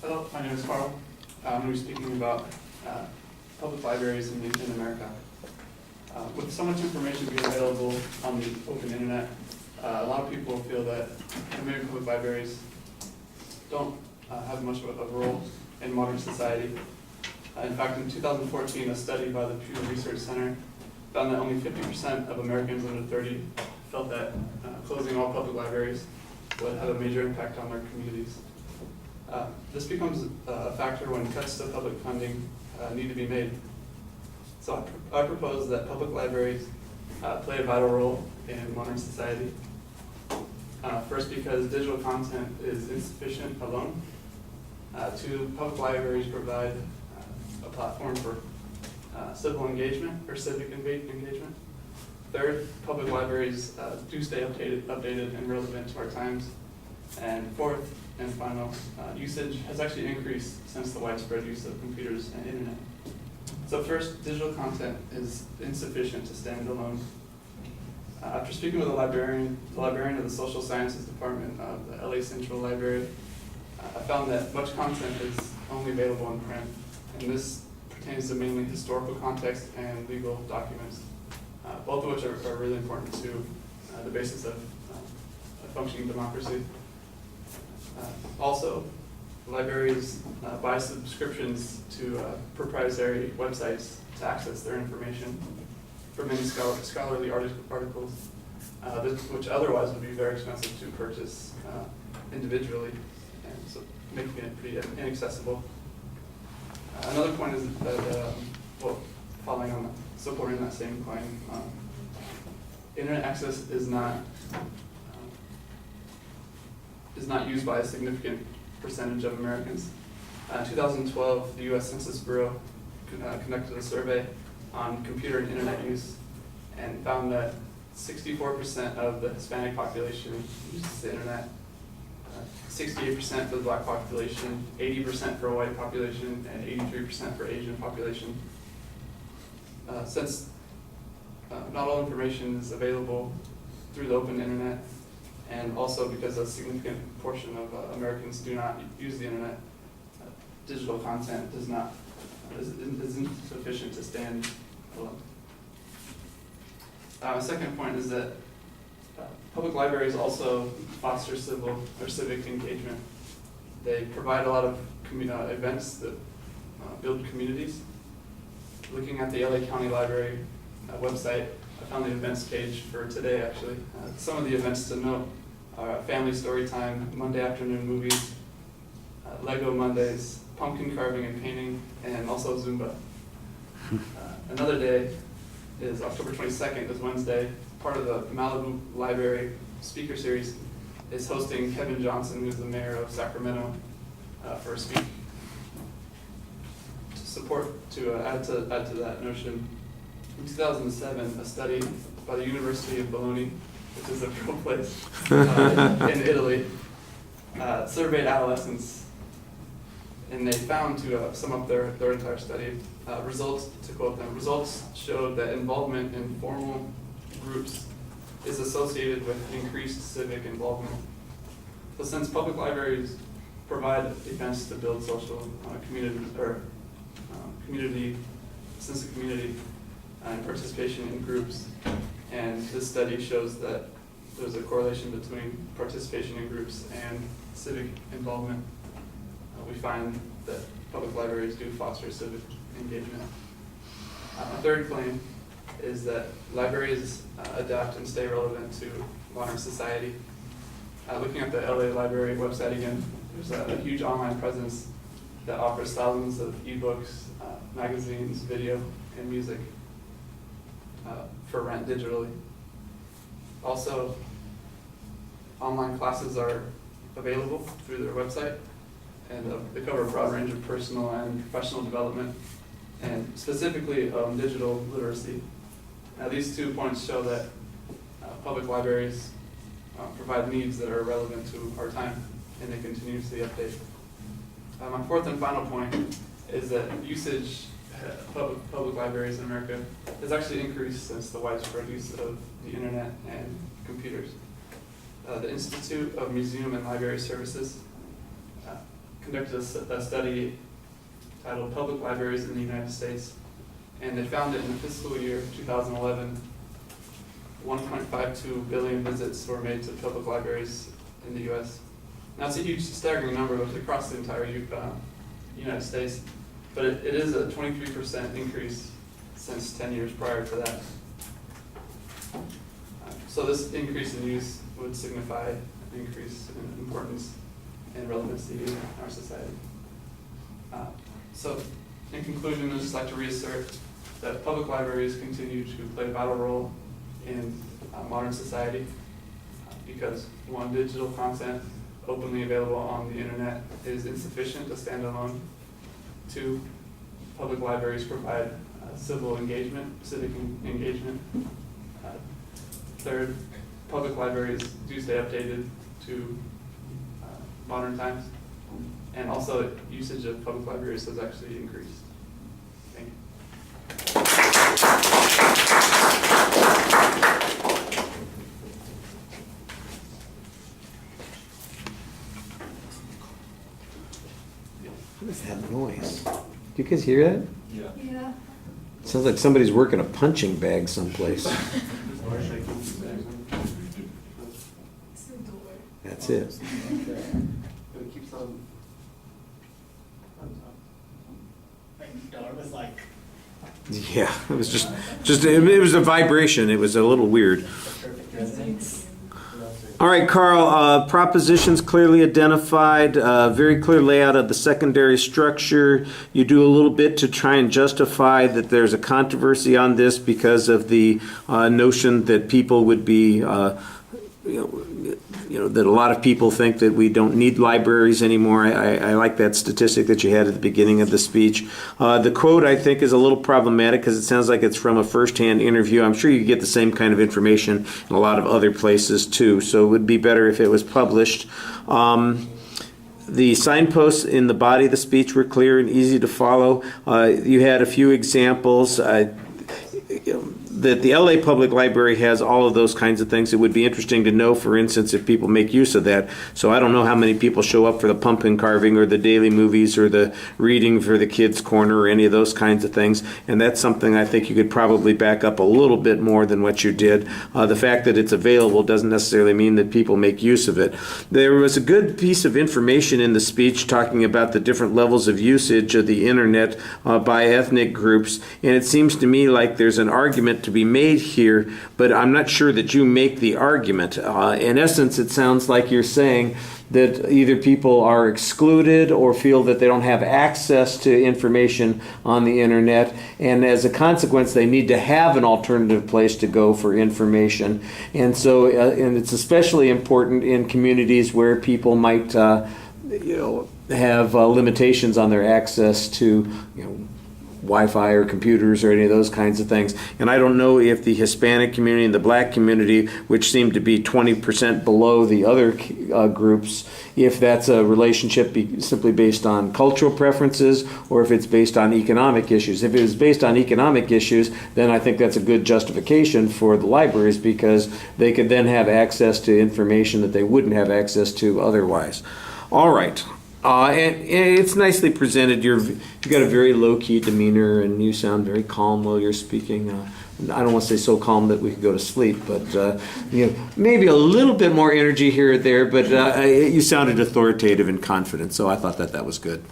Hello, my name is Karl. I'm going to be speaking about public libraries in America. With so much information being available on the open internet, a lot of people feel that American public libraries don't have much of a role in modern society. In fact, in 2014, a study by the Pew Research Center found that only 50% of Americans under 30 felt that closing all public libraries would have a major impact on their communities. This becomes a factor when cuts to public funding need to be made. So I propose that public libraries play a vital role in modern society. First, because digital content is insufficient alone. Two, public libraries provide a platform for civil engagement or civic engagement. Third, public libraries do stay updated and relevant to our times. And fourth and final, usage has actually increased since the widespread use of computers and internet. So first, digital content is insufficient to stand alone. After speaking with the librarian of the Social Sciences Department of the LA Central Library, I found that much content is only available in print, and this pertains to mainly historical context and legal documents, both of which are really important to the basis of a functioning democracy. Also, libraries buy subscriptions to proprietary websites to access their information for many scholarly articles, which otherwise would be very expensive to purchase individually, and so making it pretty inaccessible. Another point is that, following on supporting that same claim, internet access is not used by a significant percentage of Americans. In 2012, the U.S. Census Bureau conducted a survey on computer and internet use and found that 64% of the Hispanic population uses the internet, 68% for the black population, 80% for a white population, and 83% for Asian population. Since not all information is available through the open internet, and also because a significant portion of Americans do not use the internet, digital content is insufficient to stand alone. Second point is that public libraries also foster civil or civic engagement. They provide a lot of events that build communities. Looking at the LA County Library website, I found the events page for today, actually. Some of the events to note are family story time, Monday afternoon movies, Lego Mondays, pumpkin carving and painting, and also Zumba. Another day is October 22nd, is Wednesday. Part of the Malibu Library speaker series is hosting Kevin Johnson, who's the mayor of Sacramento, for a speak. To add to that notion, in 2007, a study by the University of Bologna, which is a real place in Italy, surveyed adolescents, and they found, to sum up their entire study, to quote them, results showed that involvement in formal groups is associated with increased civic involvement. So since public libraries provide events to build social sense of community and participation in groups, and this study shows that there's a correlation between participation in groups and civic involvement, we find that public libraries do foster civic engagement. A third claim is that libraries adapt and stay relevant to modern society. Looking at the LA Library website again, there's a huge online presence that offers thousands of ebooks, magazines, video, and music for rent digitally. Also, online classes are available through their website, and they cover a broad range of personal and professional development, and specifically digital literacy. Now, these 2 points show that public libraries provide needs that are relevant to our time, and they continuously update. My fourth and final point is that usage public libraries in America has actually increased since the widespread use of the internet and computers. The Institute of Museum and Library Services conducted a study titled Public Libraries in the United States, and they found that in the fiscal year 2011, 1.52 billion visits were made to public libraries in the U.S. Now, it's a huge, staggering number across the entire United States, but it is a 23% increase since 10 years prior to that. So this increase in use would signify an increase in importance and relevancy in our society. So in conclusion, I'd just like to reassert that public libraries continue to play a vital role in modern society because, one, digital content openly available on the internet is insufficient to stand alone. Two, public libraries provide civic engagement. Third, public libraries do stay updated to modern times. And also, usage of public libraries has actually increased. Thank you. What is that noise? Do you guys hear that? Yeah. Sounds like somebody's working a punching bag someplace. That's it. Yeah, it was it was a vibration. It was a little weird. All right, Karl, propositions clearly identified, very clear layout of the secondary structure. You do a little bit to try and justify that there's a controversy on this because of the notion that people would be, that a lot of people think that we don't need libraries anymore. I like that statistic that you had at the beginning of the speech. The quote, I think, is a little problematic because it sounds like it's from a first-hand interview. I'm sure you get the same kind of information in a lot of other places, too, so it would be better if it was published. The signposts in the body of the speech were clear and easy to follow. You had a few examples. That the LA Public Library has all of those kinds of things. It would be interesting to know, for instance, if people make use of that. So I don't know how many people show up for the pumpkin carving or the daily movies or the reading for the kids' corner or any of those kinds of things. And that's something I think you could probably back up a little bit more than what you did. The fact that it's available doesn't necessarily mean that people make use of it. There was a good piece of information in the speech talking about the different levels of usage of the internet by ethnic groups. And it seems to me like there's an argument to be made here, but I'm not sure that you make the argument. In essence, it sounds like you're saying that either people are excluded or feel that they don't have access to information on the internet, and as a consequence, they need to have an alternative place to go for information. And so, and it's especially important in communities where people might, have limitations on their access to, Wi-Fi or computers or any of those kinds of things. And I don't know if the Hispanic community and the black community, which seem to be 20% below the other groups, if that's a relationship simply based on cultural preferences or if it's based on economic issues. If it is based on economic issues, then I think that's a good justification for the libraries because they could then have access to information that they wouldn't have access to otherwise. All right. And it's nicely presented. You've got a very low-key demeanor, and you sound very calm while you're speaking. I don't want to say so calm that we could go to sleep, but maybe a little bit more energy here or there. But you sounded authoritative and confident, so I thought that was good.